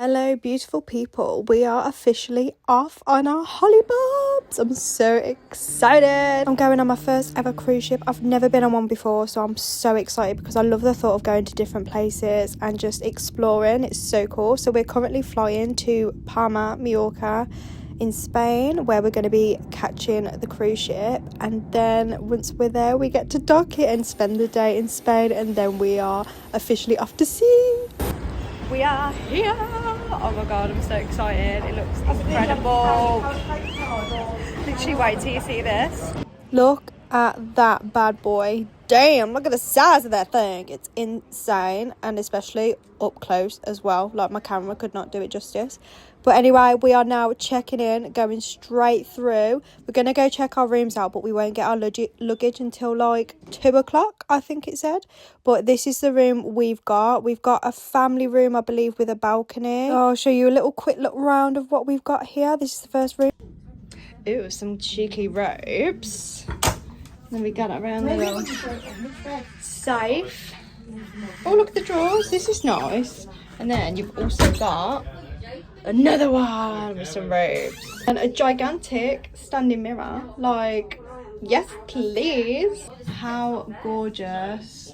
Hello beautiful people, we are officially off on our hollybobs. I'm so excited. I'm going on my first ever cruise ship. I've never been on one before, so I'm so excited because I love the thought of going to different places and just exploring. It's so cool. So we're currently flying to Palma, Mallorca in Spain, where we're going to be catching the cruise ship, and then once we're there we get to dock it and spend the day in Spain, and then we are officially off to sea. We are here. Oh my god, I'm so excited. It looks incredible. Literally wait till you see this. Look at that bad boy. Damn, look at the size of that thing. It's insane, and especially up close as well. Like, my camera could not do it justice. But anyway, we are now checking in, going straight through. We're going to go check our rooms out, but we won't get our luggage until like 2 o'clock, I think it said. But this is the room we've got. We've got a family room, I believe, with a balcony. So I'll show you a little quick look round of what we've got here. This is the first room. Ooh, some cheeky ropes. Then we got it around the little safe. Oh, look at the drawers. This is nice. And then you've also got another one with some ropes and a gigantic standing mirror. Like, yes please. How gorgeous.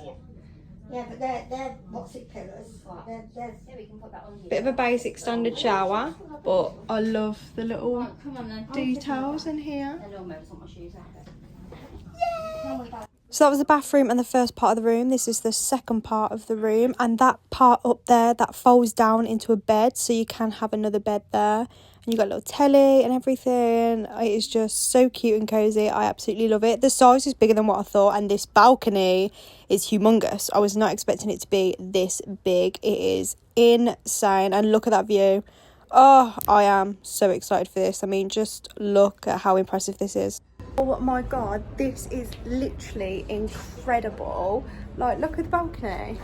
Yeah, but they're what's it, pillars? They're Bit of a basic standard shower, but I love the little details in here. So that was the bathroom and the first part of the room. This is the second part of the room, and that part up there that folds down into a bed, so you can have another bed there, and you got a little telly and everything. It is just so cute and cozy. I absolutely love it. The size is bigger than what I thought, and this balcony is humongous. I was not expecting it to be this big. It is insane, and look at that view. Oh, I am so excited for this. I mean, just look at how impressive this is. Oh my god, this is literally incredible. Like, look at the balcony.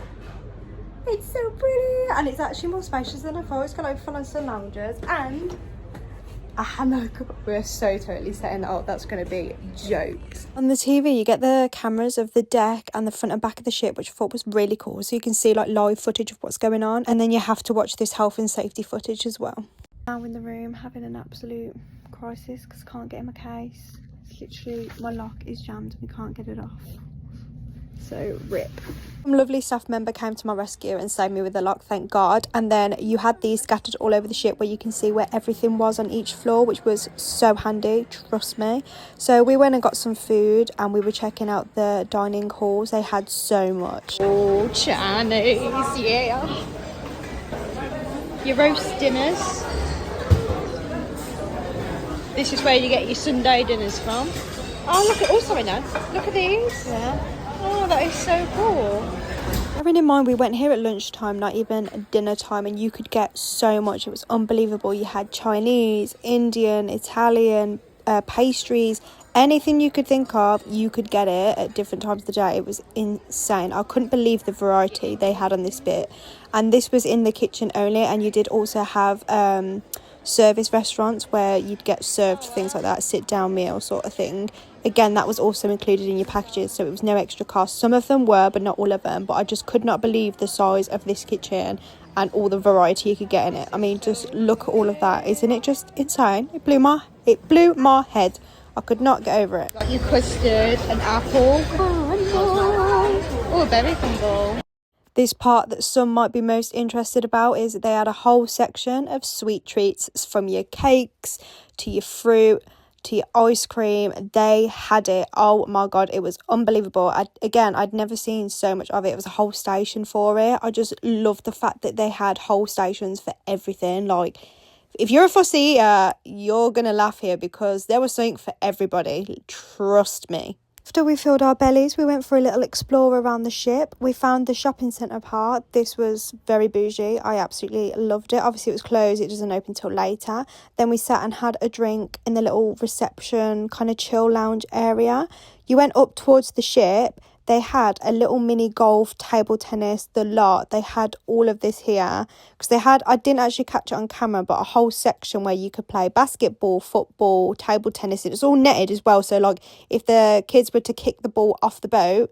It's so pretty, and it's actually more spacious than I thought. It's got like full on sun loungers and a hammock. We're so totally setting that up. That's going to be jokes. On the TV you get the cameras of the deck and the front and back of the ship, which I thought was really cool, so you can see like live footage of what's going on, and then you have to watch this health and safety footage as well. Now in the room having an absolute crisis because I can't get in my case. Literally my lock is jammed and we can't get it off, so rip. Some lovely staff member came to my rescue and saved me with the lock, thank god. And then you had these scattered all over the ship where you can see where everything was on each floor, which was so handy, trust me. So we went and got some food, and we were checking out the dining halls. They had so much. Oh, Chinese, yeah. Your roast dinners. This is where you get your Sunday dinners from. Oh, look at, also in there, look at these. Yeah. Oh, that is so cool. Bearing in mind we went here at lunchtime, not even dinner time, and you could get so much. It was unbelievable. You had Chinese, Indian, Italian, pastries, anything you could think of, you could get it at different times of the day. It was insane. I couldn't believe the variety they had on this bit. And this was in the kitchen only, and you did also have service restaurants where you'd get served things like that, sit down meal sort of thing. Again, that was also included in your packages, so it was no extra cost. Some of them were, but not all of them. But I just could not believe the size of this kitchen and all the variety you could get in it. I mean, just look at all of that. Isn't it just insane? It blew my head. I could not get over it. Got your custard, an apple crumble, or a berry crumble. This part that some might be most interested about is that they had a whole section of sweet treats, from your cakes to your fruit to your ice cream. They had it. Oh my god, it was unbelievable. I'd never seen so much of it. It was a whole station for it. I just love the fact that they had whole stations for everything. Like, if you're a fussy eater, you're gonna laugh here because there was something for everybody, trust me. After we filled our bellies, we went for a little explore around the ship. We found the shopping centre part. This was very bougie. I absolutely loved it. Obviously, it was closed. It doesn't open till later. Then we sat and had a drink in the little reception, kind of chill lounge area. You went up towards the ship. They had a little mini golf, table tennis, the lot. They had all of this here. Because they had, I didn't actually catch it on camera, but a whole section where you could play basketball, football, table tennis. It was all netted as well. So, like, if the kids were to kick the ball off the boat,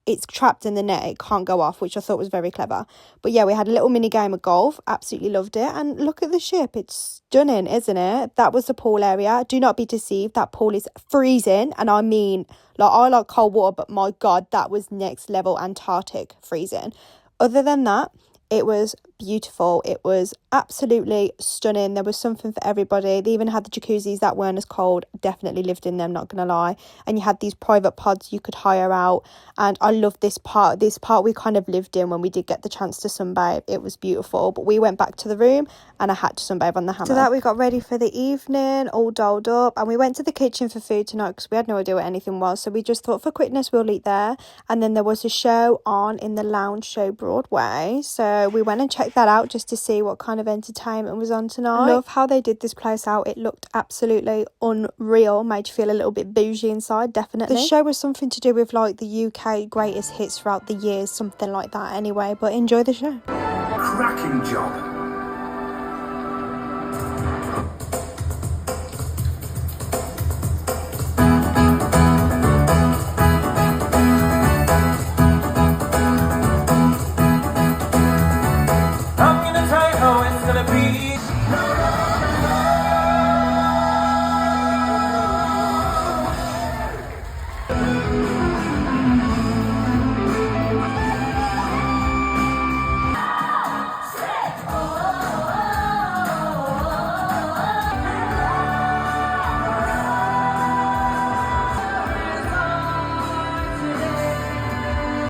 it's trapped in the net, it can't go off, which I thought was very clever. But yeah, we had a little mini game of golf, absolutely loved it. And look at the ship, it's stunning, isn't it? That was the pool area. Do not be deceived, that pool is freezing, and I mean, like, I like cold water, but my god, that was next level Antarctic freezing. Other than that, it was beautiful. It was absolutely stunning. There was something for everybody. They even had the jacuzzis that weren't as cold. Definitely lived in them, not gonna lie. And you had these private pods you could hire out. And I love this part. This part we kind of lived in when we did get the chance to sunbathe. It was beautiful. But we went back to the room and I had to sunbathe on the hammock. So that we got ready for the evening, all dolled up. And we went to the kitchen for food tonight because we had no idea what anything was. So we just thought for quickness we'll eat there. And then there was a show on in the Lounge Show Broadway. So we went and checked that out just to see what kind of entertainment was on tonight. I love how they did this place out. It looked absolutely unreal. Made you feel a little bit bougie inside, definitely. The show was something to do with like the UK greatest hits throughout the years, something like that anyway. But enjoy the show. Cracking job.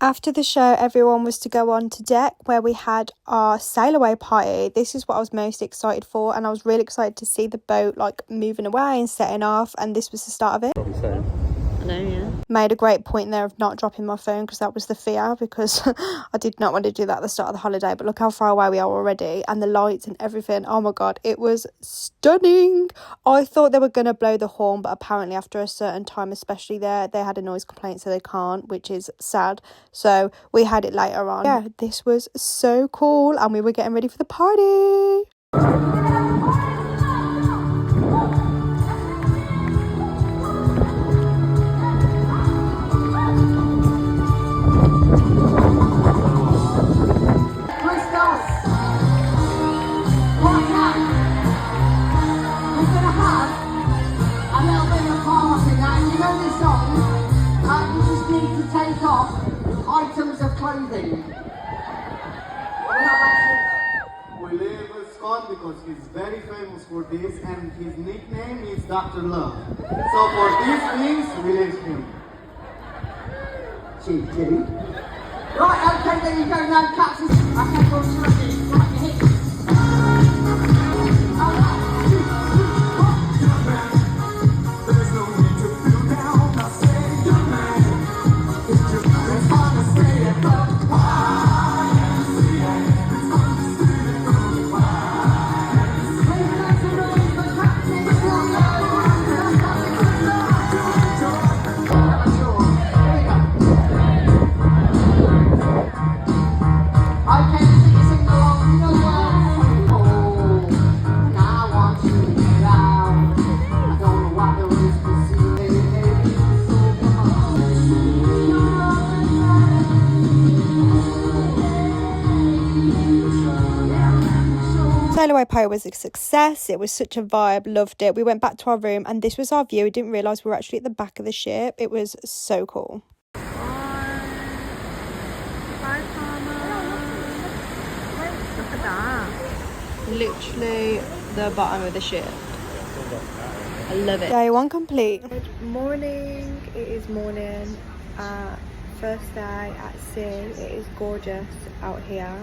After the show, everyone was to go on to deck where we had our sail away party. This is what I was most excited for, and I was really excited to see the boat like moving away and setting off, and this was the start of it. I know, yeah. Made a great point there of not dropping my phone because that was the fear, because I did not want to do that at the start of the holiday. But look how far away we are already, and the lights and everything. Oh my god, it was stunning. I thought they were going to blow the horn, but apparently after a certain time, especially there, they had a noise complaint, so they can't, which is sad. So we had it later on. Yeah, this was so cool, and we were getting ready for the party. Items of clothing. We label Scott because he's very famous for this, and his nickname is Dr. Love. So for these things, we label him. Cheeky. Right, okay, there you go, no cuts. Okay, go on, right, your hips. Sail away party was a success. It was such a vibe, loved it. We went back to our room and this was our view. We didn't realise we were actually at the back of the ship. It was so cool. Bye, Karma. Look at that. Literally the bottom of the ship. I love it. Day one complete. Good morning. It is morning. First day at sea. It is gorgeous out here.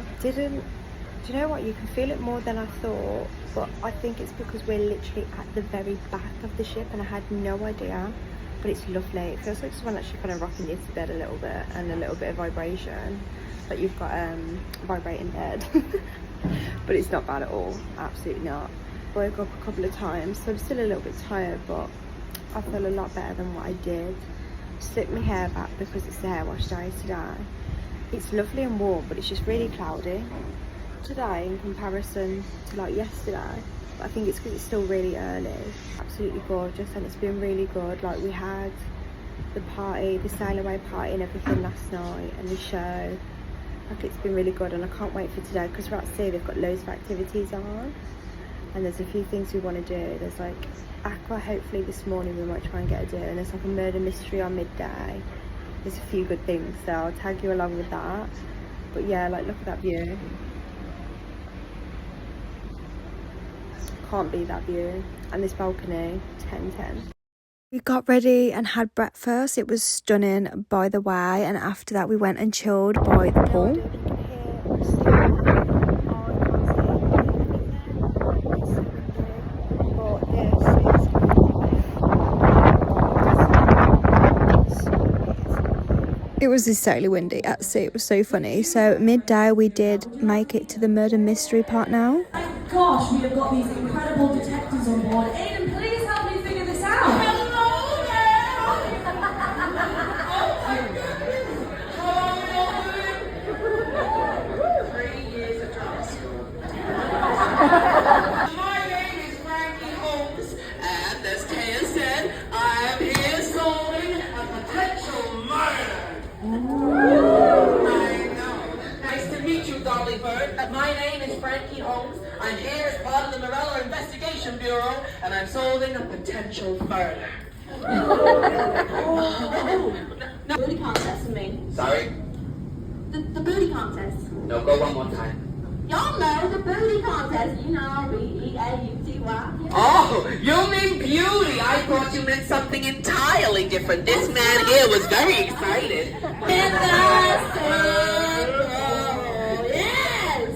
Do you know what? You can feel it more than I thought, but I think it's because we're literally at the very back of the ship and I had no idea. But it's lovely. It feels like someone actually kind of rocking you to bed a little bit, and a little bit of vibration. But you've got vibrating bed. But it's not bad at all. Absolutely not. Woke up a couple of times, so I'm still a little bit tired, but I feel a lot better than what I did. Slicked my hair back because it's the hair wash day today. It's lovely and warm, but it's just really cloudy today in comparison to like yesterday. But I think it's because it's still really early. Absolutely gorgeous, and it's been really good. Like we had the party, the sail away party and everything last night, and the show. Like, it's been really good, and I can't wait for today because we're at sea. They've got loads of activities on, and there's a few things we want to do. There's like aqua, hopefully this morning we might try and get a do, and there's like a murder mystery on midday. There's a few good things, so I'll tag you along with that. But yeah, like, look at that view. Can't beat that view. And this balcony, 10/10. We got ready and had breakfast. It was stunning, by the way, and after that we went and chilled by the pool. It was insanely windy at sea. It was so funny. So midday we did make it to the murder mystery part now. Thank gosh, we have got these incredible detectives on board. Aiden, please help me figure this out. My name is Frankie Holmes, and as Taya said, I am here solving a potential murder. I know. Nice to meet you, Dolly Bird. My name is Frankie Holmes. I'm here as part of the Marella Investigation Bureau, and I'm solving a potential murder. Booty contest for me. Sorry? The booty contest. No, go one more time. Y'all know the booty contest. You know, B-E-A-U-T-Y. Oh, you mean beauty. I thought you meant something entirely different. This man here was very excited. In the circle, yes!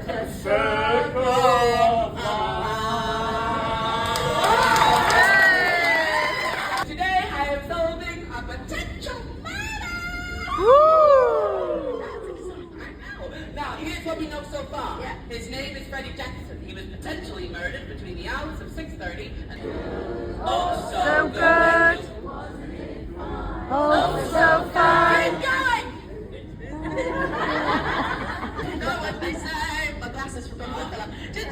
The circle. Today I am solving a potential murder. Now, here's what we know so far. His name is Freddie Jackson. He was potentially murdered between the hours of 6:30 and... Oh, so good. Oh, so fun. Keep going. You know what they say, my glasses from Marella. Just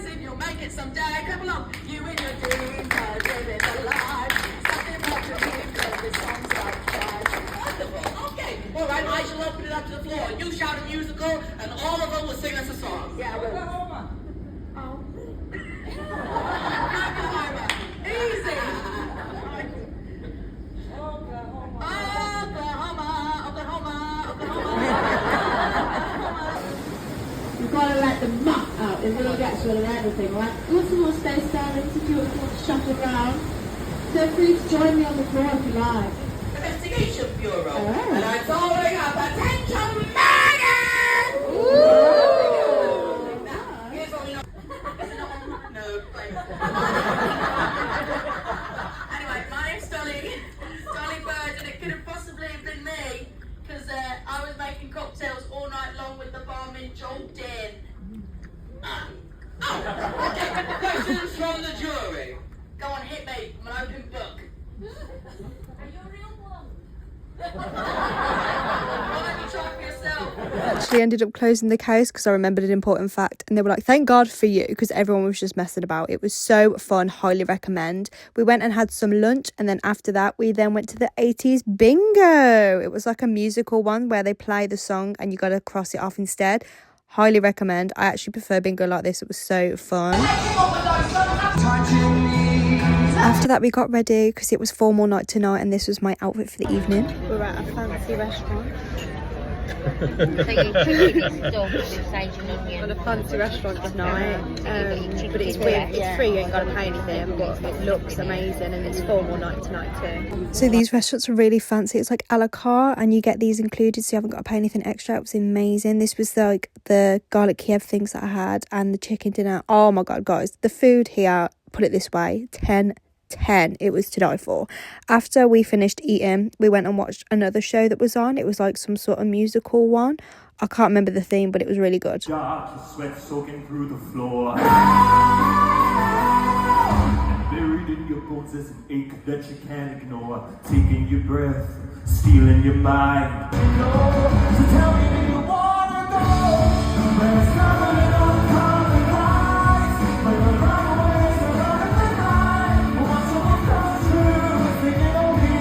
if you'll make it someday. Come along. You and your dreams are living a life. Something about your dreams, cause this song's like fire. Wonderful. Okay. All right, I shall open it up to the floor. You shout a musical, and all of them will sing us a song. Yeah, we'll. Easy. You've got to let the muck out. It really gets rid of everything, right? Got some more space, darling, if you want to shuffle around. Feel free to join me on the floor if you like. Investigation Bureau. Oh. And I'm solving a potential murder! Now, here's what we know. No, thanks. Anyway, my name's Dolly Bird, and it couldn't possibly have been me, because I was making cocktails all night long with the barman Jordan. Okay, questions from the jury. Go on, hit me. I'm an open book. Are you a real one? Why don't you try for yourself? Actually ended up closing the case because I remembered an important fact, and they were like, thank God for you, because everyone was just messing about. It was so fun. Highly recommend. We went and had some lunch, and then after that we then went to the 80s bingo. It was like a musical one where they play the song and you got to cross it off instead. Highly recommend. I actually prefer bingo like this. It was so fun. After that we got ready because it was formal night tonight, and this was my outfit for the evening. We're at a fancy restaurant. Got a fancy restaurant tonight, but it's free, you ain't got to pay anything, but it looks amazing, and it's formal night tonight too. So these restaurants are really fancy. It's like a la carte, and you get these included, so you haven't got to pay anything extra. It was amazing. This was like the garlic Kiev things that I had, and the chicken dinner. Oh my god, guys, the food here, put it this way, 10. It was to die for. After we finished eating, we went and watched another show that was on. It was like some sort of musical one. I can't remember the theme, but it was really good. Dark, sweat soaking through the floor. And buried in your bones is an ache that you can't ignore. Taking your breath, stealing your mind. So tell me, do you wanna go? Where it's not enough compromise. Where the runaways are running the night. Want someone come true, thinking of you.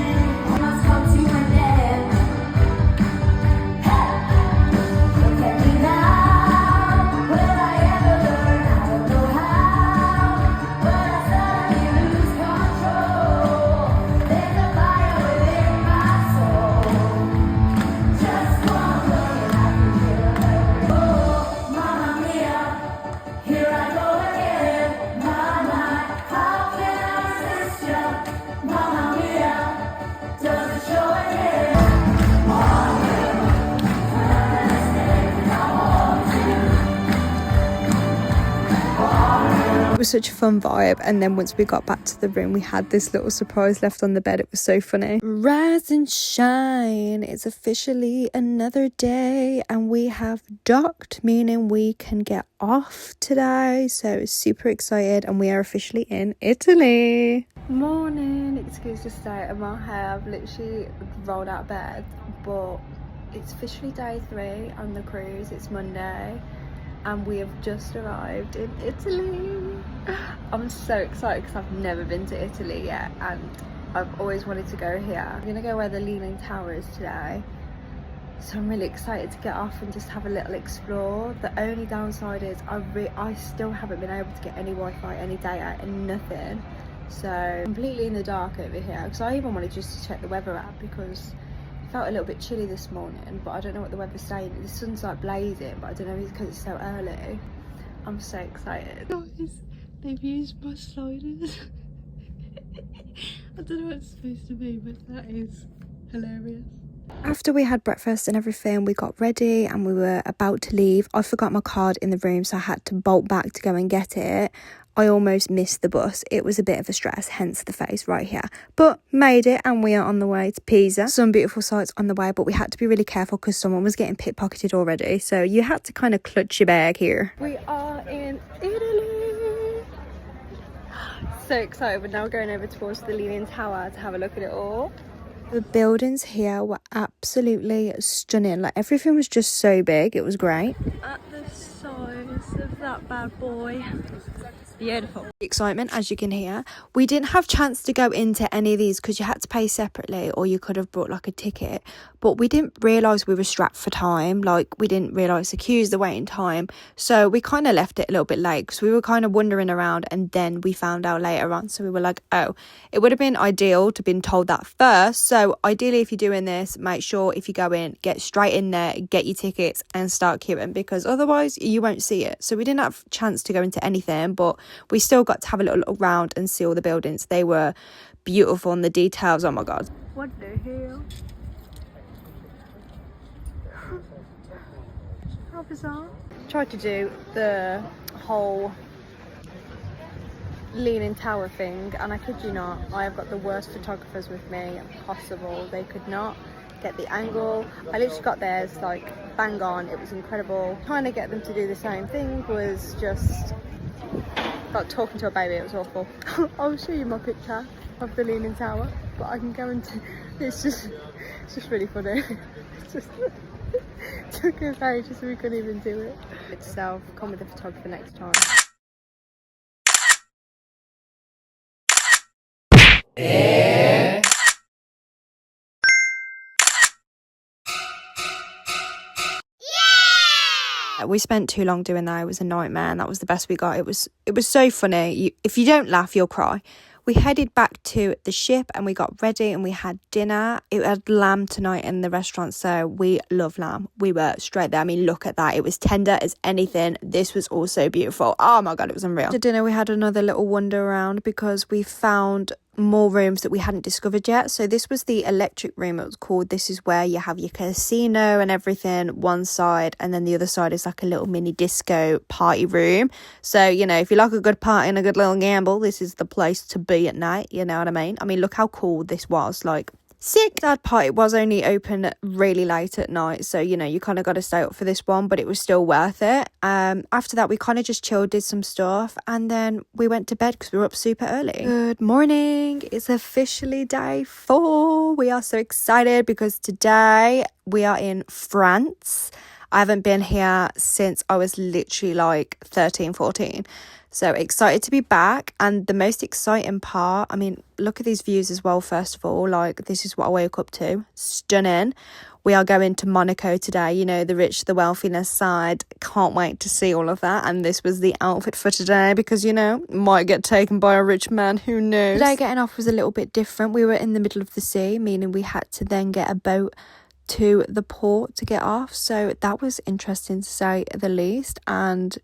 was such a fun vibe. And then once we got back to the room, we had this little surprise left on the bed. It was so funny. Rise and shine, it's officially another day and we have docked, meaning we can get off today. So super excited, and we are officially in Italy. Morning, excuse the state of my hair. I've literally rolled out of bed, but it's officially day 3 on the cruise. It's Monday and we have just arrived in Italy. I'm so excited because I've never been to Italy yet and I've always wanted to go here. I'm gonna go where the Leaning Tower is today, so I'm really excited to get off and just have a little explore. The only downside is I still haven't been able to get any Wi-Fi, any data, and nothing. So completely in the dark over here, because I even wanted just to check the weather app because it felt a little bit chilly this morning, but I don't know what the weather's saying. The sun's like blazing, but I don't know if it's because it's so early. I'm so excited. Guys, they've used my sliders. I don't know what it's supposed to be, but that is hilarious. After we had breakfast and everything, we got ready and we were about to leave. I forgot my card in the room, so I had to bolt back to go and get it. I almost missed the bus. It was a bit of a stress, hence the face right here. But made it, and we are on the way to Pisa. Some beautiful sights on the way, but we had to be really careful because someone was getting pickpocketed already. So you had to kind of clutch your bag here. We are in Italy. So excited. We're now going over towards the Leaning Tower to have a look at it all. The buildings here were absolutely stunning. Like, everything was just so big. It was great. At the size of that bad boy. Beautiful. Excitement, as you can hear. We didn't have chance to go into any of these because you had to pay separately, or you could have brought like a ticket, but we didn't realise we were strapped for time. Like, we didn't realise the queues, the waiting time, so we kind of left it a little bit late because we were kind of wandering around, and then we found out later on. So we were like, oh, it would have been ideal to have been told that first. So ideally, if you're doing this, make sure if you go in, get straight in there, get your tickets and start queuing, because otherwise you won't see it. So we didn't have a chance to go into anything, but we still got to have a little look around and see all the buildings. They were beautiful, and the details, oh my god. What the hell? How bizarre. Tried to do the whole Leaning Tower thing, and I kid you not, I have got the worst photographers with me possible. They could not get the angle. I literally got theirs like bang on. It was incredible. Trying to get them to do the same thing was just like talking to a baby. It was awful. I'll show you my picture of the Leaning Tower, but I can go into it's just really funny. It's just took us ages so we couldn't even do it itself. Come with the photographer next time. We spent too long doing that. It was a nightmare, and that was the best we got. It was so funny. If you don't laugh, you'll cry. We headed back to the ship and we got ready and we had dinner. It had lamb tonight in the restaurant, so we love lamb. We were straight there. I mean, look at that. It was tender as anything. This was also beautiful. Oh my god, it was unreal. After dinner, we had another little wander around because we found more rooms that we hadn't discovered yet. So this was the electric room, it was called. This is where you have your casino and everything one side, and then the other side is like a little mini disco party room. So, you know, if you like a good party and a good little gamble, this is the place to be at night, you know what I mean? I mean, look how cool this was. Like, sick. That part, it was only open really late at night, so you know you kind of got to stay up for this one, but it was still worth it. After that we kind of just chilled, did some stuff, and then we went to bed because we were up super early. Good morning. It's officially day 4. We are so excited because today we are in France. I haven't been here since I was literally like 13-14. So excited to be back. And the most exciting part, I mean, look at these views as well. First of all, like, this is what I woke up to. Stunning. We are going to Monaco today, you know, the rich, the wealthiness side. Can't wait to see all of that. And this was the outfit for today because, you know, might get taken by a rich man, who knows. Today getting off was a little bit different. We were in the middle of the sea, meaning we had to then get a boat to the port to get off. So that was interesting to say the least. And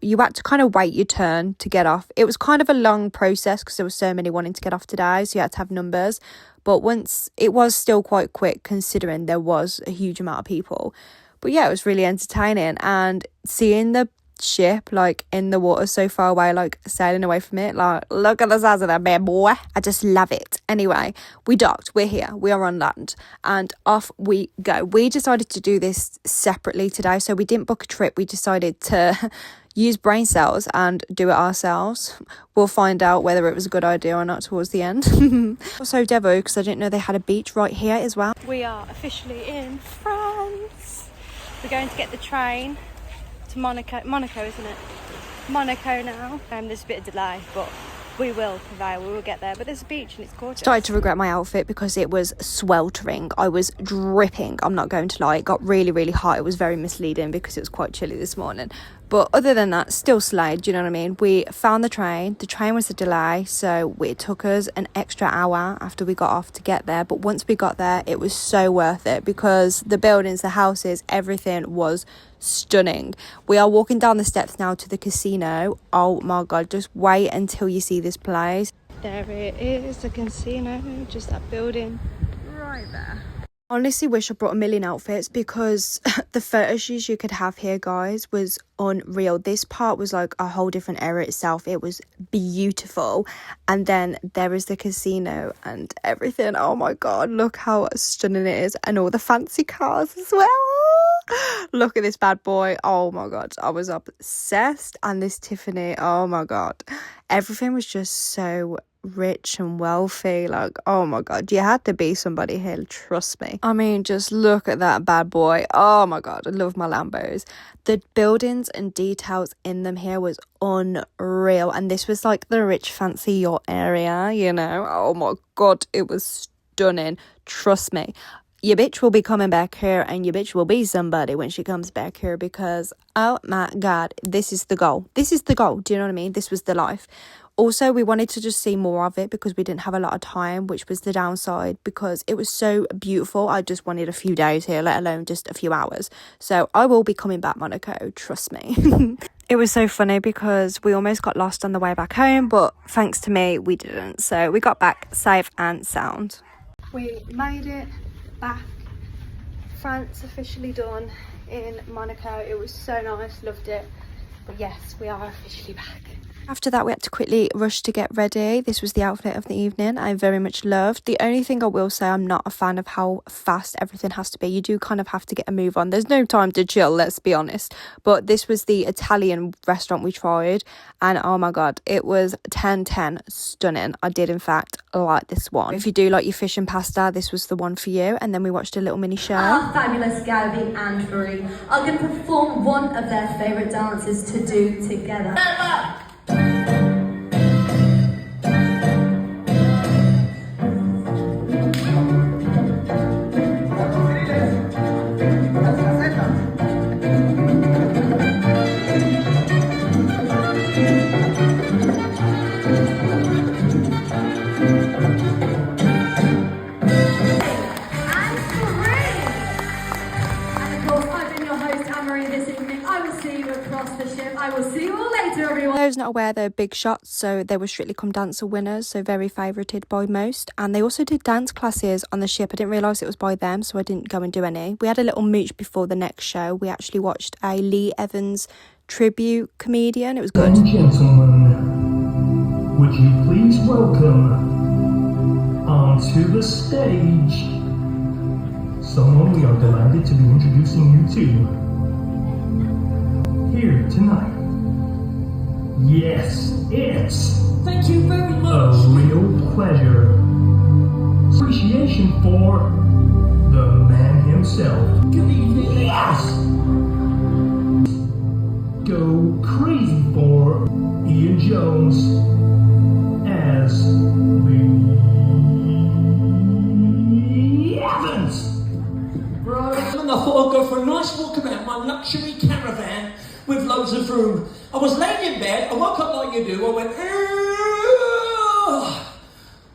you had to kind of wait your turn to get off. It was kind of a long process because there were so many wanting to get off today, so you had to have numbers. But once, it was still quite quick considering there was a huge amount of people. But yeah, it was really entertaining, and seeing the ship, like in the water so far away, like sailing away from it. Like, look at the size of that bad boy. I just love it. Anyway, we docked, we're here, we are on land, and off we go. We decided to do this separately today, so we didn't book a trip. We decided to use brain cells and do it ourselves. We'll find out whether it was a good idea or not towards the end. Also Devo, because I didn't know they had a beach right here as well. We are officially in France. We're going to get the train to Monaco, isn't it? Monaco now. There's a bit of delay, but we will prevail, we will get there. But there's a beach and it's gorgeous. Started to regret my outfit because it was sweltering. I was dripping, I'm not going to lie. It got really, really hot. It was very misleading because it was quite chilly this morning. But other than that, still slayed, do you know what I mean? We found the train. The train was a delay, so it took us an extra hour after we got off to get there. But once we got there, it was so worth it because the buildings, the houses, everything was stunning. We are walking down the steps now to the casino. Oh my God, just wait until you see this place. There it is, the casino, just that building right there. Honestly wish I brought a million outfits because the photo shoots you could have here, guys, was unreal. This part was like a whole different area itself. It was beautiful. And then there is the casino and everything. Oh my God, look how stunning it is. And all the fancy cars as well. Look at this bad boy. Oh my God, I was obsessed. And this Tiffany, oh my God, everything was just so rich and wealthy. Like, oh my God, you had to be somebody here, trust me. I mean, just look at that bad boy. Oh my God, I love my Lambos. The buildings and details in them here was unreal, and this was like the rich fancy yacht area, you know. Oh my God, it was stunning, trust me. Your bitch will be coming back here, and your bitch will be somebody when she comes back here, because oh my God, this is the goal. This is the goal, do you know what I mean? This was the life. Also, we wanted to just see more of it because we didn't have a lot of time, which was the downside, because it was so beautiful. I just wanted a few days here, let alone just a few hours. So I will be coming back, Monaco, trust me. It was so funny because we almost got lost on the way back home, but thanks to me, we didn't. So we got back safe and sound. We made it back. France officially done in Monaco. It was so nice, loved it. But yes, we are officially back. After that, we had to quickly rush to get ready. This was the outfit of the evening. I very much loved. The only thing I will say, I'm not a fan of how fast everything has to be. You do kind of have to get a move on. There's no time to chill, let's be honest. But this was the Italian restaurant we tried. And oh my God, it was 10/10, stunning. I did, in fact, like this one. If you do like your fish and pasta, this was the one for you. And then we watched a little mini show. Our fabulous Gabby and Marie are going to perform one of their favourite dances to do together. Those not aware, they're big shots, so they were Strictly Come Dancer winners, so very favoured by most. And they also did dance classes on the ship. I didn't realise it was by them, so I didn't go and do any. We had a little mooch before the next show. We actually watched a Lee Evans tribute comedian. It was good. Gentlemen, would you please welcome onto the stage someone we are delighted to be introducing you to here tonight. Yes, it's Thank you very a much. real pleasure. Appreciation for the man himself. Good evening. Yes! Go crazy for Ian Jones as the Evans. Right, and I thought I'd go for a nice walk around my luxury caravan with loads of room. I was laying in bed, I woke up like you do, I went,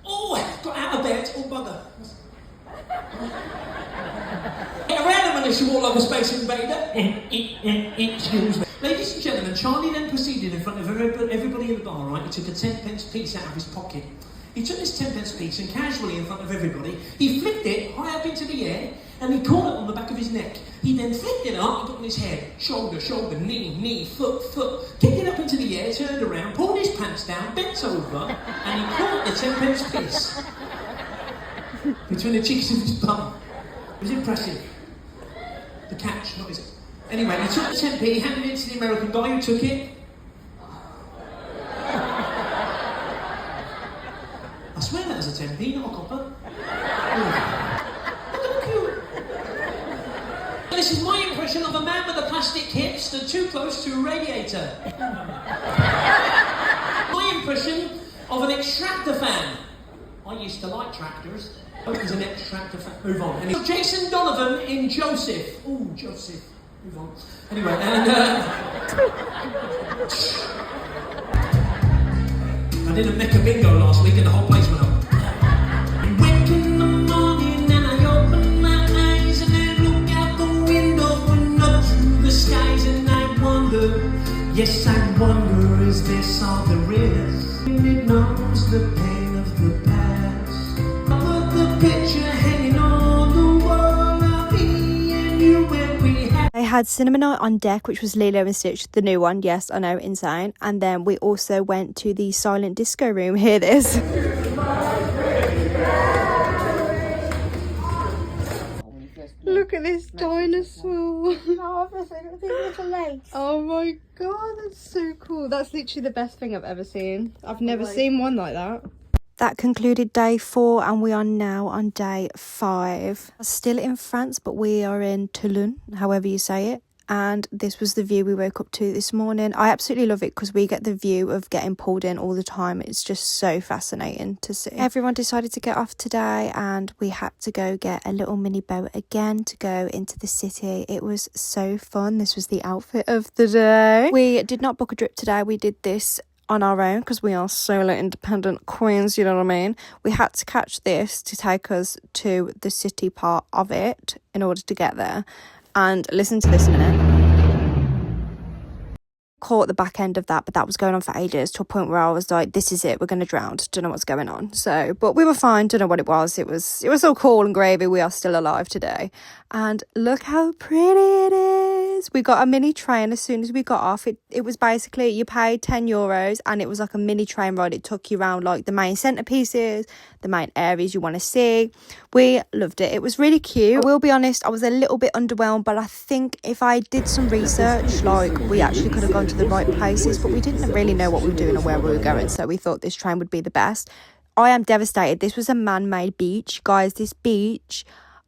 oh, got out of bed, oh bugger. Get around a minute, she walked like a space invader. Excuse me. Ladies and gentlemen, Charlie then proceeded in front of everybody in the bar, right? He took a 10 pence piece out of his pocket. He took this 10-pence piece and casually in front of everybody, he flicked it high up into the air and he caught it on the back of his neck. He then flicked it up and put it on his head. Shoulder, shoulder, knee, knee, foot, foot. Kicked it up into the air, turned around, pulled his pants down, bent over and he caught the 10-pence piece between the cheeks of his bum. It was impressive. The catch, not his... Anyway, he took the 10p, he handed it to the American guy who took it. I swear that was a 10p, not a copper. This is my impression of a man with a plastic hip stood too close to a radiator. My impression of an extractor fan. I used to like tractors. Oh, he's an extractor fan. Move on. Anyway, Jason Donovan in Joseph. Oh, Joseph. Move on. Anyway, and I did a Mecca bingo last week and the whole place went up. I wake in the morning and I open my eyes and I look out the window and up through the skies and I wonder, yes I wonder, is this all there is? And it knows the pain of the past. I put the picture hanging on the wall of me and you when we had. They had cinema night on deck, which was Lilo and Stitch, the new one. Yes, I know, insane. And then we also went to the silent disco room. Hear this. Look at this dinosaur. Oh my god, that's so cool. That's literally the best thing I've ever seen. I've never seen one like that. That concluded day 4 and we are now on day 5. Still in France, but we are in Toulon, however you say it. And this was the view we woke up to this morning. I absolutely love it because we get the view of getting pulled in all the time. It's just so fascinating to see. Everyone decided to get off today and we had to go get a little mini boat again to go into the city. It was so fun. This was the outfit of the day. We did not book a drip today. We did this on our own because we are solo independent queens, you know what I mean? We had to catch this to take us to the city part of it in order to get there. And listen to this a minute. Caught the back end of that, but that was going on for ages to a point where I was like, this is it, we're going to drown. Don't know what's going on. So, but we were fine. Don't know what it was. It was so cool and gravy. We are still alive today. And look how pretty it is. We got a mini train as soon as we got off. It was basically, you paid €10 and it was like a mini train ride. It took you around like the main centerpieces, the main areas you want to see. We loved it. It was really cute. I will be honest, I was a little bit underwhelmed, but I think if I did some research, like we actually could have gone to the right places, but we didn't really know what we were doing or where we were going, so we thought this train would be the best. I am devastated. This was a man-made beach, guys. This beach,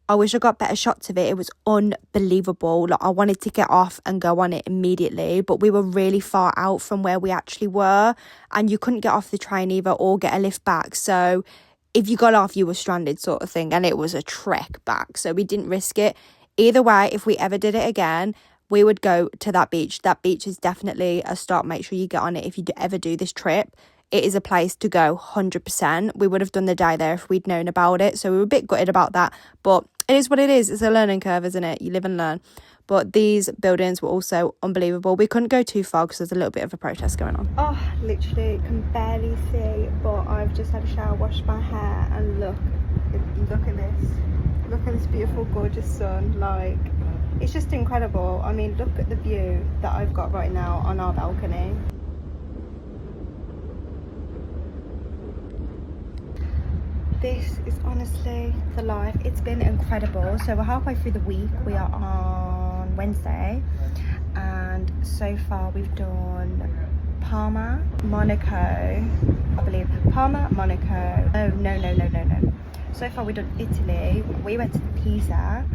I wish I got better shots of it. It was unbelievable. Like I wanted to get off and go on it immediately, but we were really far out from where we actually were, and you couldn't get off the train either or get a lift back. So if you got off, you were stranded, sort of thing, and it was a trek back. So we didn't risk it. Either way, if we ever did it again, we would go to that beach. That beach is definitely a stop. Make sure you get on it if you ever do this trip. It is a place to go, 100%. We would have done the day there if we'd known about it. So we were a bit gutted about that. But it is what it is. It's a learning curve, isn't it? You live and learn. But these buildings were also unbelievable. We couldn't go too far because there's a little bit of a protest going on. Oh, literally can barely see. But I've just had a shower, washed my hair. And look at this. Look at this beautiful, gorgeous sun. Like, it's just incredible. I mean, look at the view that I've got right now on our balcony. This is honestly the life. It's been incredible. So we're halfway through the week. We are on Wednesday, and so far we've done Parma, Monaco, I believe. Parma, Monaco. Oh, no. So far we've done Italy. We went to Pisa,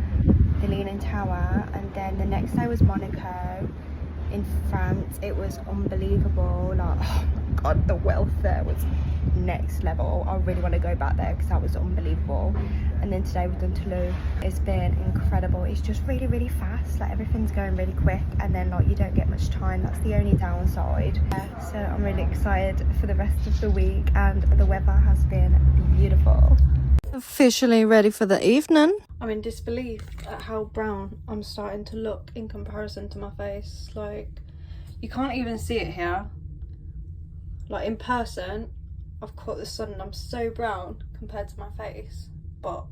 the Leaning Tower, and then the next day was Monaco in France. It was unbelievable. Like, oh my god, the wealth there was next level. I really want to go back there because that was unbelievable. And then today we've done Toulouse. It's been incredible. It's just really, really fast. Like, everything's going really quick, and then like you don't get much time. That's the only downside. So I'm really excited for the rest of the week, and the weather has been beautiful. Officially ready for the evening. I'm in disbelief at how brown I'm starting to look in comparison to my face. Like, you can't even see it here. Like, in person, I've caught the sun and I'm so brown compared to my face, but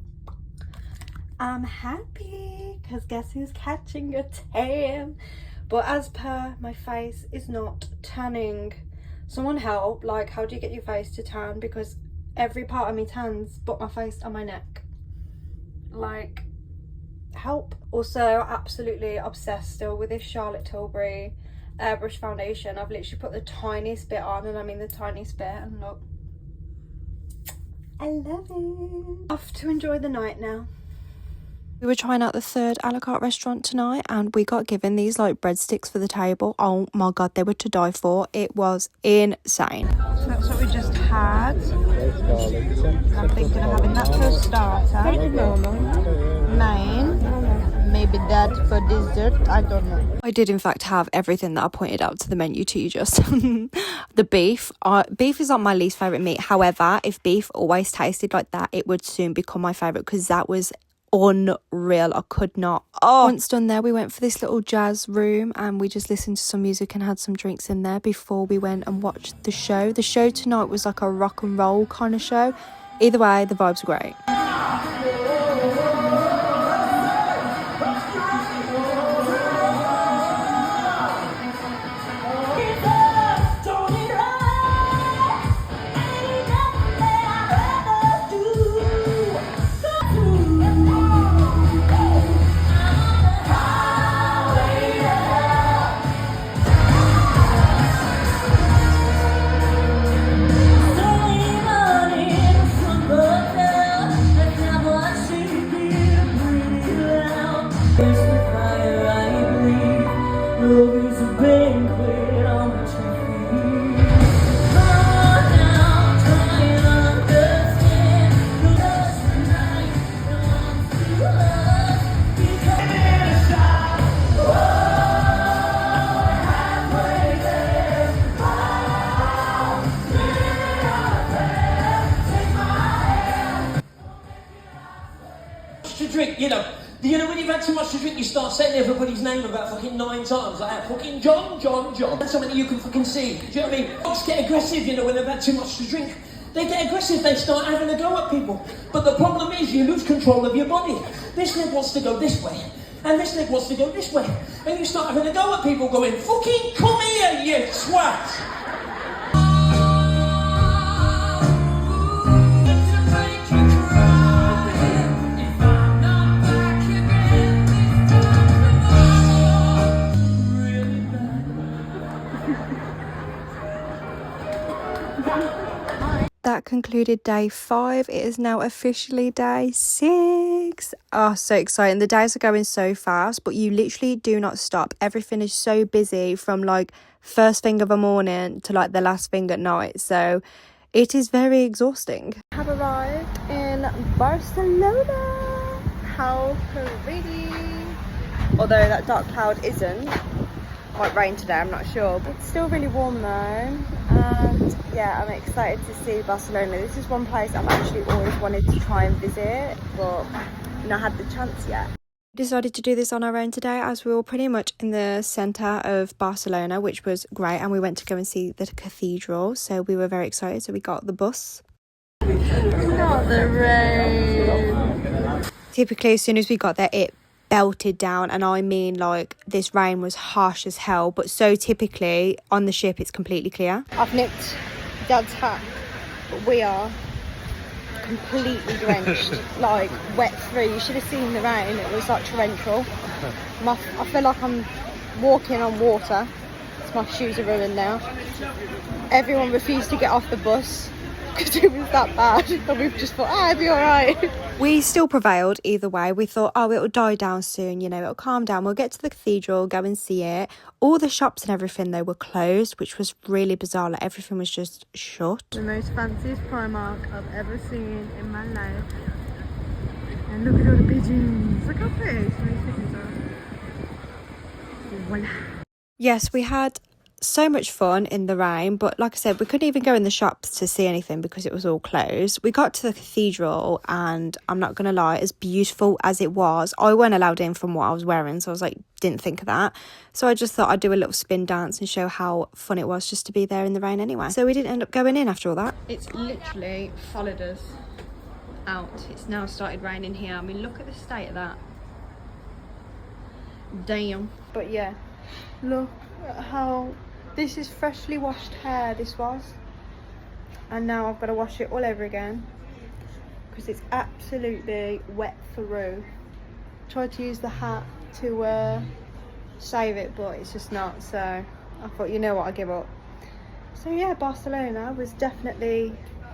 I'm happy because guess who's catching a tan? But as per, my face is not tanning. Someone help, like, how do you get your face to tan? Because every part of me tans but my face and my neck. Like, help. Also, absolutely obsessed still with this Charlotte Tilbury airbrush foundation. I've literally put the tiniest bit on, and I mean the tiniest bit, and look, I love it. Off to enjoy the night now. We were trying out the third a la carte restaurant tonight, and we got given these like breadsticks for the table. Oh my god, they were to die for. It was insane. So that's what we just had. I'm thinking of having that for a starter. Main. Maybe that for dessert. I don't know. I did in fact have everything that I pointed out to the menu to you just. The beef. Beef is not my least favourite meat. However, if beef always tasted like that, it would soon become my favourite, because that was unreal. I could not. Once done there, we went for this little jazz room and we just listened to some music and had some drinks in there before we went and watched the show. The show tonight was like a rock and roll kind of show. Either way, the vibes were great. To drink, you know when you've had too much to drink, you start saying everybody's name about fucking 9 times, like that. Fucking John. That's something you can fucking see. Do you know what I mean? Dogs get aggressive, when they've had too much to drink. They get aggressive, they start having a go at people. But the problem is you lose control of your body. This leg wants to go this way, and this leg wants to go this way. And you start having a go at people going, fucking come here, you swat! That concluded day 5. It is now officially day 6. Oh, so exciting. The days are going so fast, but you literally do not stop. Everything is so busy from like first thing of the morning to like the last thing at night. So it is very exhausting. I have arrived in Barcelona. How pretty. Although that dark cloud isn't. Might rain today, I'm not sure, but it's still really warm though. And yeah, I'm excited to see Barcelona. This is one place I've actually always wanted to try and visit, but not had the chance yet. We decided to do this on our own today as we were pretty much in the centre of Barcelona, which was great, and we went to go and see the cathedral, so we were very excited. So we got the bus. Not the rain. Typically as soon as we got there it belted down, and I mean like this rain was harsh as hell, but so typically on the ship it's completely clear. I've nicked Dad's hat, but we are completely drenched, like wet through. You should have seen the rain, it was like torrential. I feel like I'm walking on water. My shoes are ruined now. Everyone refused to get off the bus because it was that bad, and we've just thought, it'll be alright. We still prevailed either way. We thought, it'll die down soon, it'll calm down. We'll get to the cathedral, go and see it. All the shops and everything, they were closed, which was really bizarre. Like, everything was just shut. The most fanciest Primark I've ever seen in my life. And look at all the pigeons. Look how pretty some of these pigeons are. Voila. Yes, we had so much fun in the rain, but like I said, we couldn't even go in the shops to see anything because it was all closed. We got to the cathedral, and I'm not gonna lie, as beautiful as it was, I weren't allowed in from what I was wearing, so I was like, didn't think of that. So I just thought I'd do a little spin dance and show how fun it was just to be there in the rain anyway. So we didn't end up going in after all that. It's literally followed us out. It's now started raining here. I mean, look at the state of that. Damn. But yeah, look at how this is freshly washed hair, this was, and now I've got to wash it all over again because it's absolutely wet through. Tried to use the hat to save it, but it's just not, so I thought, you know what, I give up. So yeah, Barcelona was definitely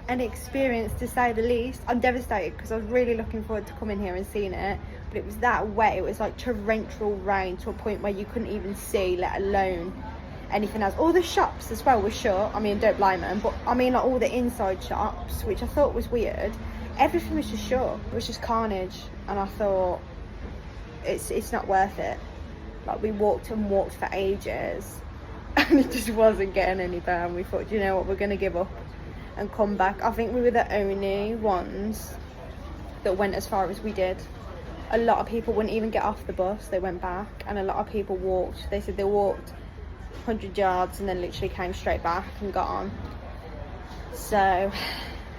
an experience to say the least. I'm devastated because I was really looking forward to coming here and seeing it, but it was that wet. It was like torrential rain to a point where you couldn't even see, let alone anything else. All the shops as well were shut. I mean, don't blame them, but I mean, like all the inside shops, which I thought was weird, everything was just shut. It was just carnage, and I thought it's not worth it. Like, we walked and walked for ages and it just wasn't getting any better, and we thought, you know what, we're gonna give up and come back. I think we were the only ones that went as far as we did. A lot of people wouldn't even get off the bus, they went back, and a lot of people walked. They said they walked 100 yards and then literally came straight back and got on. So,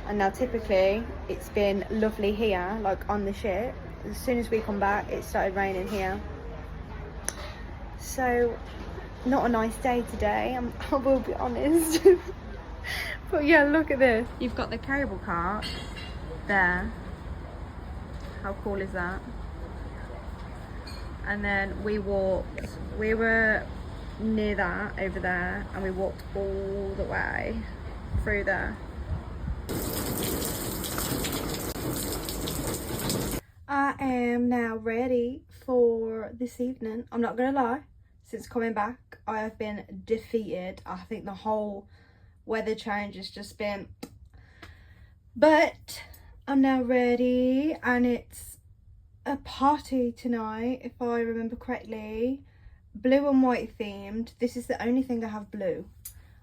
and now typically it's been lovely here, like on the ship. As soon as we come back, it started raining here. So, not a nice day today, I will be honest. But yeah, look at this. You've got the cable car there. How cool is that? And then we walked, we were near that over there, and we walked all the way through there. I am now ready for this evening. I'm not gonna lie, since coming back I have been defeated. I think the whole weather change has just been, but I'm now ready, and it's a party tonight, if I remember correctly. Blue and white themed. This is the only thing I have blue.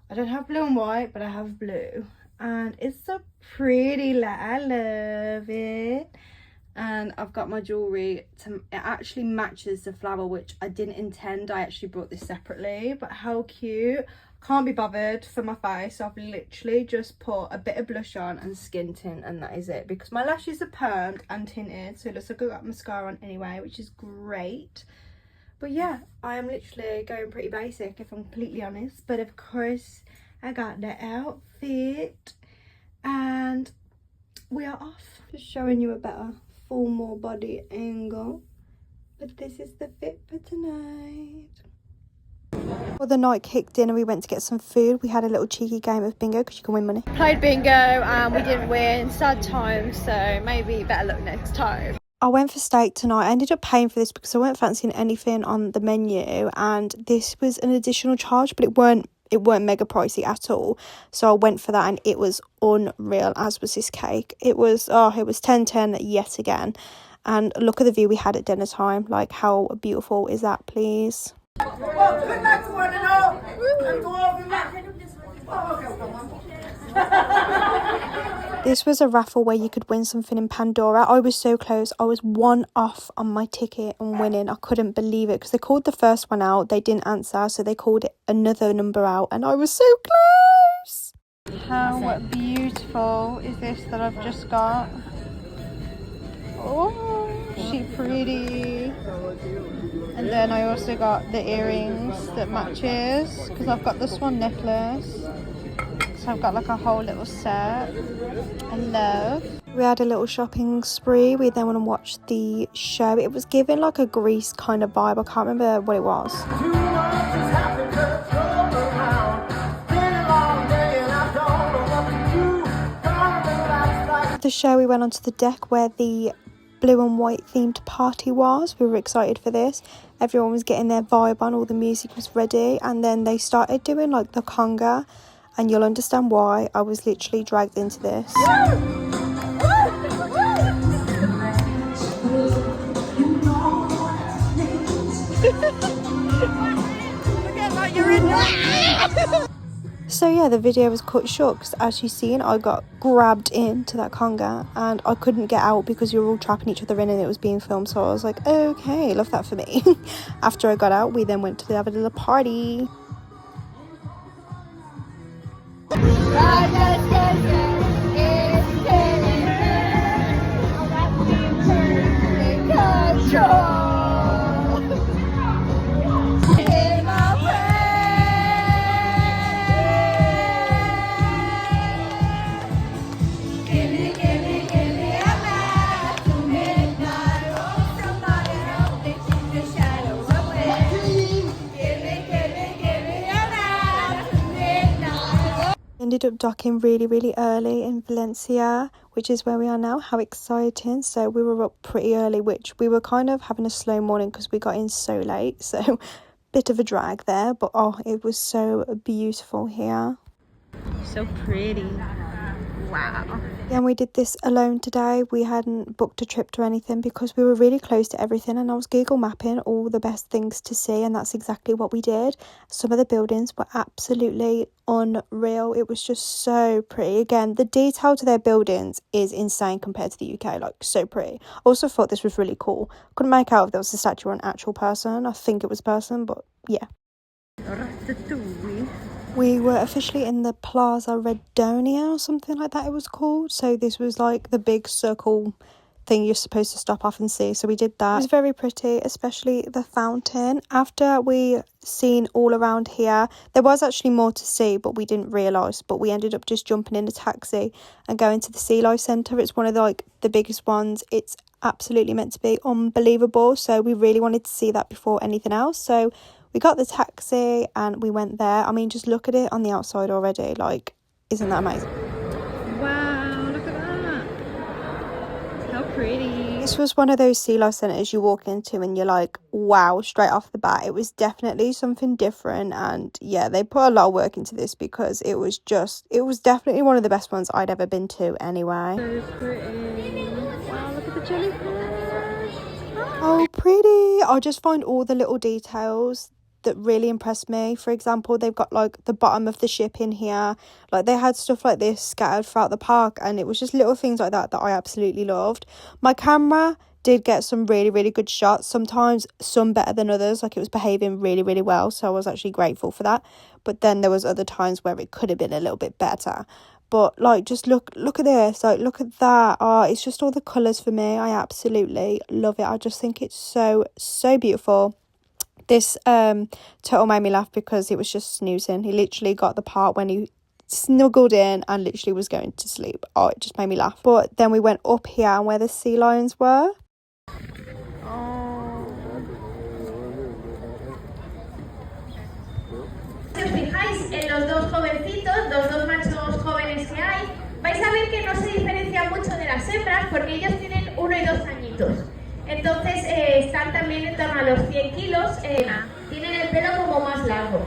I don't have blue and white, but I have blue, and it's so pretty. I love it. And I've got my jewelry to, it actually matches the flower, which I didn't intend. I actually brought this separately, but how cute. Can't be bothered for my face, so I've literally just put a bit of blush on and skin tint, and that is it, because my lashes are permed and tinted, so it looks like I've got mascara on anyway, which is great. But yeah, I am literally going pretty basic, if I'm completely honest, but of course I got the outfit and we are off. Just showing you a better full more body angle, but this is the fit for tonight. Before the night kicked in and we went to get some food, we had a little cheeky game of bingo, because you can win money. Played bingo and we didn't win, sad times, so maybe better luck next time. I went for steak tonight. I ended up paying for this because I weren't fancying anything on the menu, and this was an additional charge, but it weren't mega pricey at all, so I went for that, and it was unreal, as was this cake. It was 10/10 yet again, and look at the view we had at dinner time. Like, how beautiful is that, please? This was a raffle where you could win something in Pandora. I was so close. I was one off on my ticket and winning. I couldn't believe it, because they called the first one out, they didn't answer, so they called another number out, and I was so close. How beautiful is this that I've just got? Oh, she pretty. And then I also got the earrings that matches, because I've got the swan necklace. So I've got like a whole little set. I love. We had a little shopping spree. We then went and watched the show. It was given like a Grease kind of vibe. I can't remember what it was. The show, we went onto the deck where the blue and white themed party was. We were excited for this. Everyone was getting their vibe on, all the music was ready, and then they started doing like the conga, and you'll understand why. I was literally dragged into this. Forget like you're in So yeah, the video was cut short because as you've seen, I got grabbed into that conga and I couldn't get out because we were all trapping each other in and it was being filmed. So I was like, okay, love that for me. After I got out, we then went to have a little party. Ended up docking really early in Valencia, which is where we are now. How exciting. So we were up pretty early, which we were kind of having a slow morning because we got in so late, so bit of a drag there, but oh, it was so beautiful here. So pretty. Wow. Yeah, and we did this alone today. We hadn't booked a trip to anything because we were really close to everything, and I was Google mapping all the best things to see, and that's exactly what we did. Some of the buildings were absolutely unreal. It was just so pretty. Again, the detail to their buildings is insane compared to the UK, like so pretty. Also thought this was really cool. Couldn't make out if there was a statue or an actual person. I think it was a person, but yeah. We were officially in the Plaza Redonia or something like that it was called. So this was like the big circle thing you're supposed to stop off and see. So we did that. It was very pretty, especially the fountain. After we seen all around here, there was actually more to see, but we didn't realise. But we ended up just jumping in a taxi and going to the Sea Life Centre. It's one of the biggest ones. It's absolutely meant to be unbelievable. So we really wanted to see that before anything else. So we got the taxi and we went there. I mean, just look at it on the outside already. Like, isn't that amazing? Wow, look at that. How pretty. This was one of those Sea Life Centres you walk into and you're like, wow, straight off the bat. It was definitely something different. And yeah, they put a lot of work into this because it was definitely one of the best ones I'd ever been to anyway. So pretty. Wow, look at the jellyfish. Oh, pretty. I just find all the little details that really impressed me. For example, they've got like the bottom of the ship in here. Like they had stuff like this scattered throughout the park, and it was just little things like that I absolutely loved. My camera did get some really good shots, sometimes some better than others. Like it was behaving really well, so I was actually grateful for that. But then there was other times where it could have been a little bit better. But like, just look at this, like look at that. Oh, it's just all the colours for me. I absolutely love it. I just think it's so beautiful. This turtle made me laugh because it was just snoozing. He literally got the part when he snuggled in and literally was going to sleep. Oh, it just made me laugh. But then we went up here and where the sea lions were. Si os fijáis en los dos jovencitos, los dos machos jóvenes que hay, vais a ver que no se diferencian mucho de las hembras porque ellos tienen 1 y 2 añitos. Entonces están también en torno a los 100 kilos, tienen el pelo como más largo.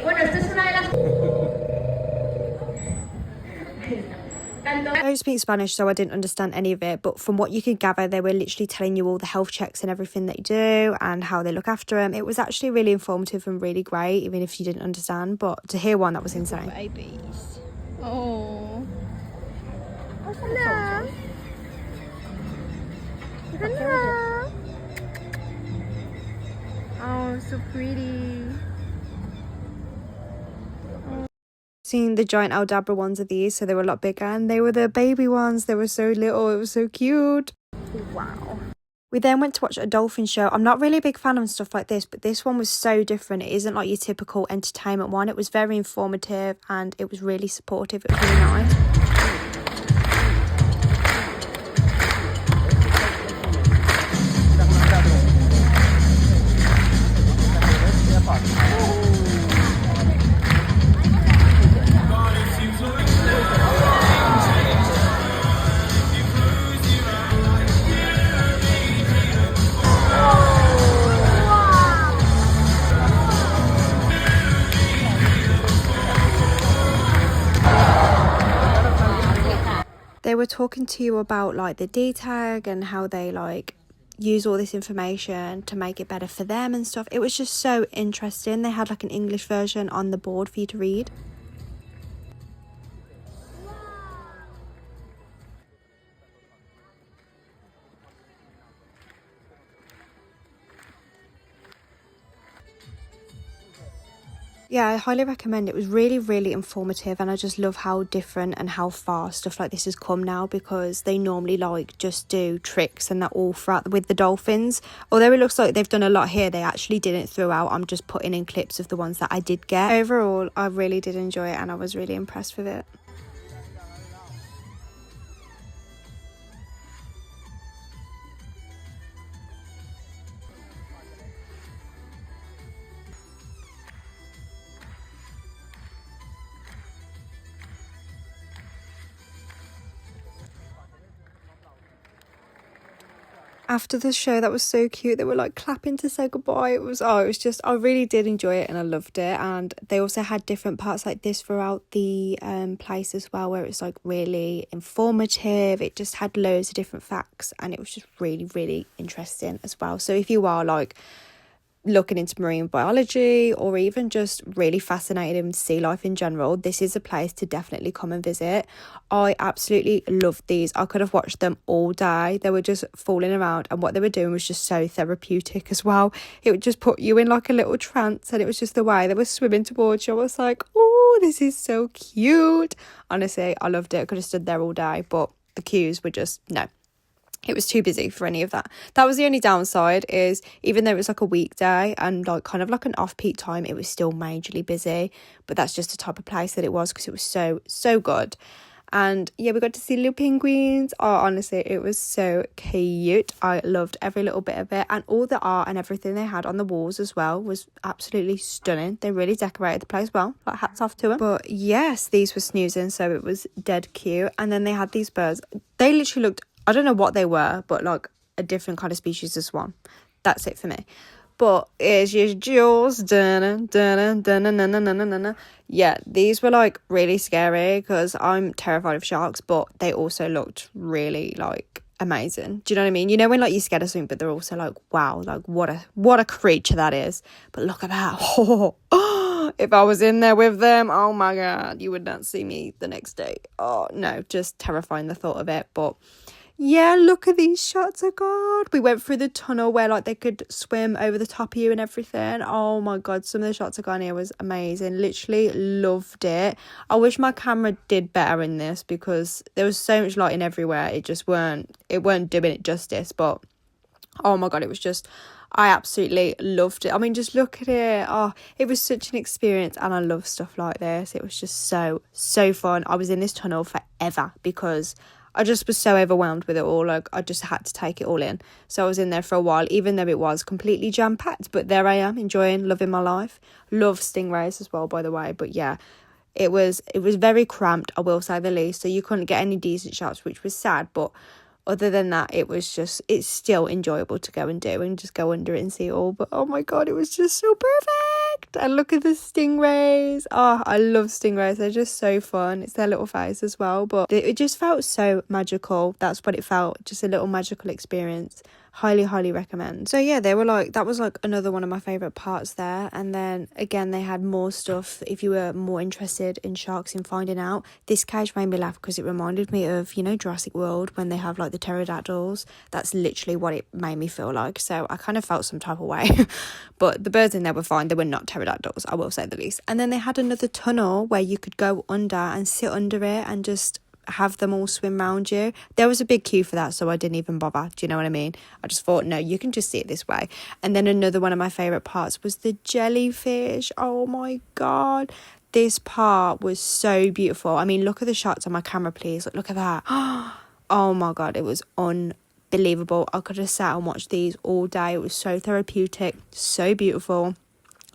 Bueno, esto es una de las... I don't speak Spanish, so I didn't understand any of it, but from what you could gather, they were literally telling you all the health checks and everything they do and how they look after them. It was actually really informative and really great, even if you didn't understand, but to hear one, that was insane. Babies. Oh. Hello. Hello. Oh, so pretty. Seen the giant Aldabra ones of these, so they were a lot bigger, and they were the baby ones. They were so little. It was so cute. Wow. We then went to watch a dolphin show. I'm not really a big fan of stuff like this, but this one was so different. It isn't like your typical entertainment one. It was very informative and it was really supportive. It was really nice. They were talking to you about like the D tag and how they like use all this information to make it better for them and stuff. It was just so interesting. They had like an English version on the board for you to read. Yeah, I highly recommend it. It was really, really informative, and I just love how different and how far stuff like this has come now, because they normally like just do tricks and that all throughout with the dolphins. Although it looks like they've done a lot here, they actually didn't throughout. I'm just putting in clips of the ones that I did get. Overall, I really did enjoy it and I was really impressed with it. After the show, that was so cute. They were like clapping to say goodbye. It was just, I really did enjoy it and I loved it. And they also had different parts like this throughout the place as well, where it's like really informative. It just had loads of different facts and it was just really, really interesting as well. So if you are like looking into marine biology or even just really fascinated in sea life in general, this is a place to definitely come and visit. I absolutely loved these. I could have watched them all day. They were just fooling around and what they were doing was just so therapeutic as well. It would just put you in like a little trance, and it was just the way they were swimming towards you. I was like, oh, this is so cute. Honestly, I loved it. I could have stood there all day, but the queues were just, no. It was too busy for any of that. That was the only downside, is even though it was like a weekday and like kind of like an off-peak time, it was still majorly busy. But that's just the type of place that it was, because it was so good. And yeah, we got to see little penguins. Oh, honestly, it was so cute. I loved every little bit of it. And all the art and everything they had on the walls as well was absolutely stunning. They really decorated the place well. Like, hats off to them. But yes, these were snoozing, so it was dead cute. And then they had these birds. They literally looked, I don't know what they were, but like a different kind of species of swan. That's it for me. But it's your jaws. Yeah, these were like really scary because I'm terrified of sharks, but they also looked really like amazing. Do you know what I mean? You know when like you're scared of something, but they're also like, wow, like what a creature that is. But look at that. Oh, if I was in there with them, oh my God, you would not see me the next day. Oh no, just terrifying the thought of it. But yeah, look at these shots. Oh God, we went through the tunnel where like they could swim over the top of you and everything. Oh my God, some of the shots I got here was amazing. Literally loved it. I wish my camera did better in this because there was so much lighting everywhere. It weren't doing it justice. But oh my God, it was just, I absolutely loved it. I mean, just look at it. Oh, it was such an experience, and I love stuff like this. It was just so fun. I was in this tunnel forever because I just was so overwhelmed with it all. Like, I just had to take it all in. So I was in there for a while, even though it was completely jam-packed. But there I am, enjoying, loving my life. Love stingrays as well, by the way. But yeah, it was very cramped, I will say the least. So you couldn't get any decent shots, which was sad. But other than that, it's still enjoyable to go and do and just go under it and see it all. But oh my God, it was just so perfect. And look at the stingrays. Oh, I love stingrays. They're just so fun. It's their little face as well. But it just felt so magical. That's what it felt. Just a little magical experience. Highly recommend. So yeah, that was like another one of my favorite parts there. And then again, they had more stuff if you were more interested in sharks and finding out. This cage made me laugh because it reminded me of, you know, Jurassic World when they have like the pterodactyls. That's literally what it made me feel like. So I kind of felt some type of way. But the birds in there were fine. They were not pterodactyls, I will say the least. And then they had another tunnel where you could go under and sit under it and just have them all swim round you. There was a big queue for that, so I didn't even bother. Do you know what I mean? I just thought, no, you can just see it this way. And then another one of my favourite parts was the jellyfish. Oh my God, this part was so beautiful. I mean, look at the shots on my camera, please. Look at that. Oh my God, it was unbelievable. I could have sat and watched these all day. It was so therapeutic, so beautiful.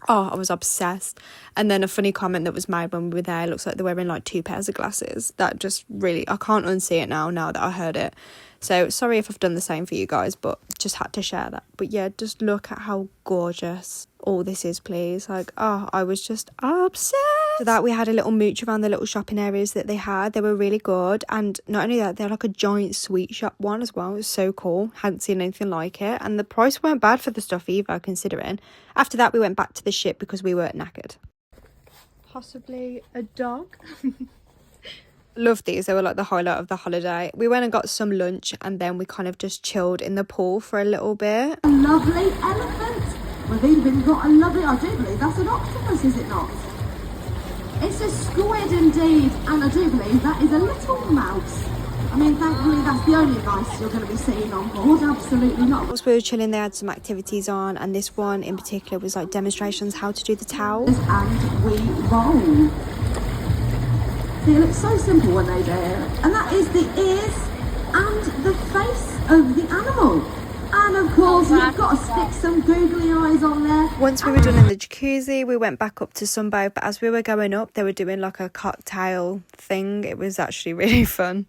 Oh, I was obsessed. And then a funny comment that was made when we were there, it looks like they're wearing like 2 pairs of glasses. That just really, I can't unsee it now that I heard it. So sorry if I've done the same for you guys, but just had to share that. But yeah, just look at how gorgeous all this is, please. Like, oh, I was just obsessed. After that, we had a little mooch around the little shopping areas that they had. They were really good. And not only that, they're like a giant sweet shop one as well. It was so cool. Hadn't seen anything like it. And the price weren't bad for the stuff either, considering. After that, we went back to the ship because we were knackered. Possibly a dog. Love these. They were like the highlight of the holiday. We went and got some lunch and then we kind of just chilled in the pool for a little bit. A lovely elephant. We've even got a lovely, I do believe that's an octopus, is it not? It's a squid indeed, and I do believe that is a little mouse. I mean, thankfully that's the only mice you're going to be seeing on board, absolutely not. Whilst we were chilling, they had some activities on, and this one in particular was like demonstrations how to do the towels. And we roll. See, it looks so simple when they do it. And that is the ears and the face of the animal. And of course, you've got to stick some googly eyes on there. Once we were done in the jacuzzi, we went back up to sunbathe. But as we were going up, they were doing like a cocktail thing. It was actually really fun.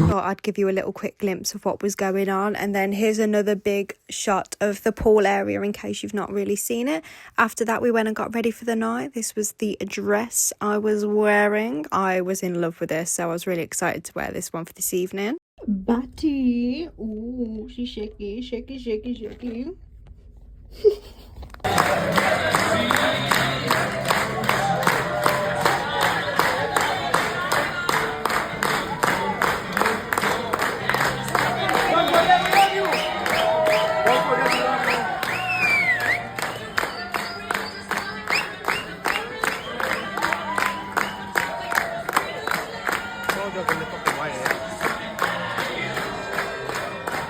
Thought I'd give you a little quick glimpse of what was going on, and then here's another big shot of the pool area in case you've not really seen it. After that, we went and got ready for the night. This was the dress I was wearing. I was in love with this, so I was really excited to wear this one for this evening. Batty, ooh, she's shaky, shaky, shaky, shaky.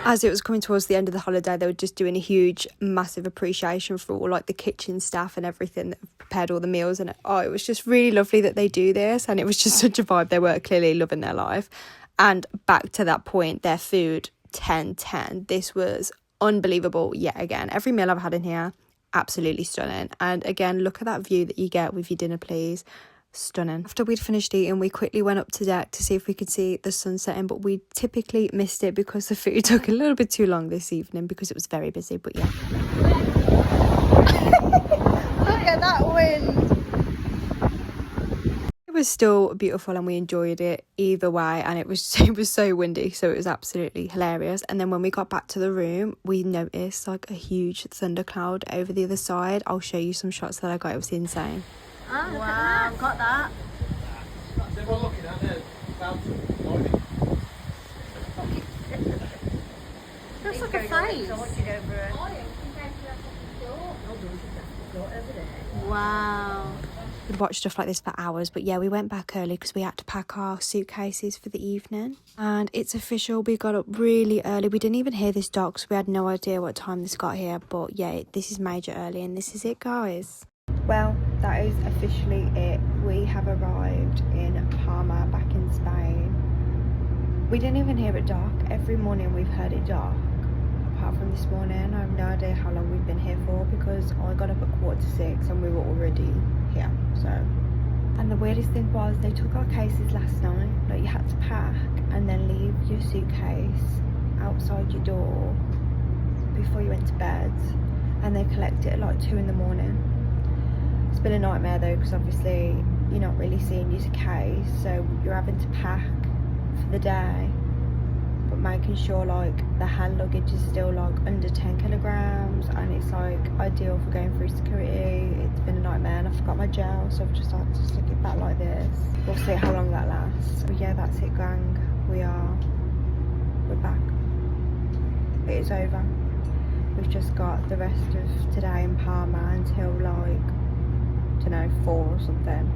As it was coming towards the end of the holiday, they were just doing a huge, massive appreciation for all like the kitchen staff and everything that prepared all the meals. And it was just really lovely that they do this. And it was just such a vibe. They were clearly loving their life. And back to that point, their food, 10/10. This was unbelievable yet again. Every meal I've had in here, absolutely stunning. And again, look at that view that you get with your dinner, please. Stunning. After we'd finished eating, we quickly went up to deck to see if we could see the sun setting, but we typically missed it because the food took a little bit too long this evening because it was very busy. But yeah. Look at that wind. It was still beautiful and we enjoyed it either way, and it was so windy, so it was absolutely hilarious. And then when we got back to the room, we noticed like a huge thundercloud over the other side. I'll show you some shots that I got. It was insane. Oh, wow, got that. Looks like a face. Wow. We'd watch stuff like this for hours, but yeah, we went back early because we had to pack our suitcases for the evening. And it's official, we got up really early. We didn't even hear this dog, so we had no idea what time this got here. But yeah, this is major early, and this is it, guys. Well, that is officially it. We have arrived in Palma, back in Spain. We didn't even hear it dark. Every morning we've heard it dark, apart from this morning. I have no idea how long we've been here for because I got up at 5:45 and we were already here. So, and the weirdest thing was they took our cases last night. Like, you had to pack and then leave your suitcase outside your door before you went to bed, and they collect it at like 2 in the morning. It's been a nightmare though, because obviously you're not really seeing your case, so you're having to pack for the day, but making sure like the hand luggage is still like under 10 kilograms, and it's like ideal for going through security. It's been a nightmare, and I forgot my gel, so I've just had to stick it back like this. We'll see how long that lasts. But yeah, that's it, gang. We're back. It is over. We've just got the rest of today in Palma until like, I don't know, 4 or something.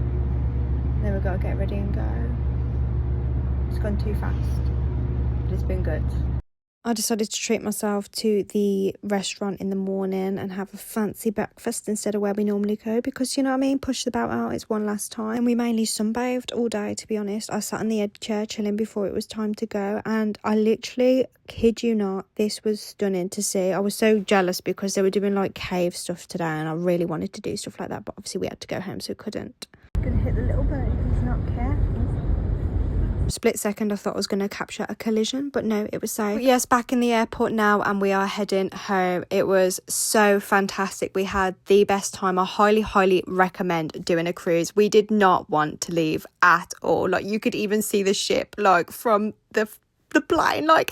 Then we've got to get ready and go. It's gone too fast, but it's been good. I decided to treat myself to the restaurant in the morning and have a fancy breakfast instead of where we normally go, because, you know what I mean, push the boat out, it's one last time. And we mainly sunbathed all day, to be honest. I sat in the edge chair chilling before it was time to go, and I literally, kid you not, this was stunning to see. I was so jealous because they were doing like cave stuff today and I really wanted to do stuff like that, but obviously we had to go home, so couldn't. Gonna hit the little boat if he's not careful. Split second I thought I was going to capture a collision, but no, it was safe. But yes, back in the airport now and we are heading home. It was so fantastic. We had the best time. I highly recommend doing a cruise. We did not want to leave at all. Like, you could even see the ship like from the plane, like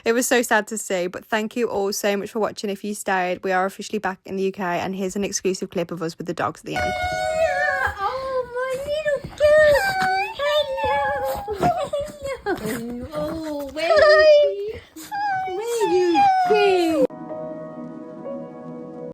it was so sad to see. But thank you all so much for watching. If you stayed, we are officially back in the UK, and here's an exclusive clip of us with the dogs at the end. Oh, my little girl. Hello. Hello. Oh.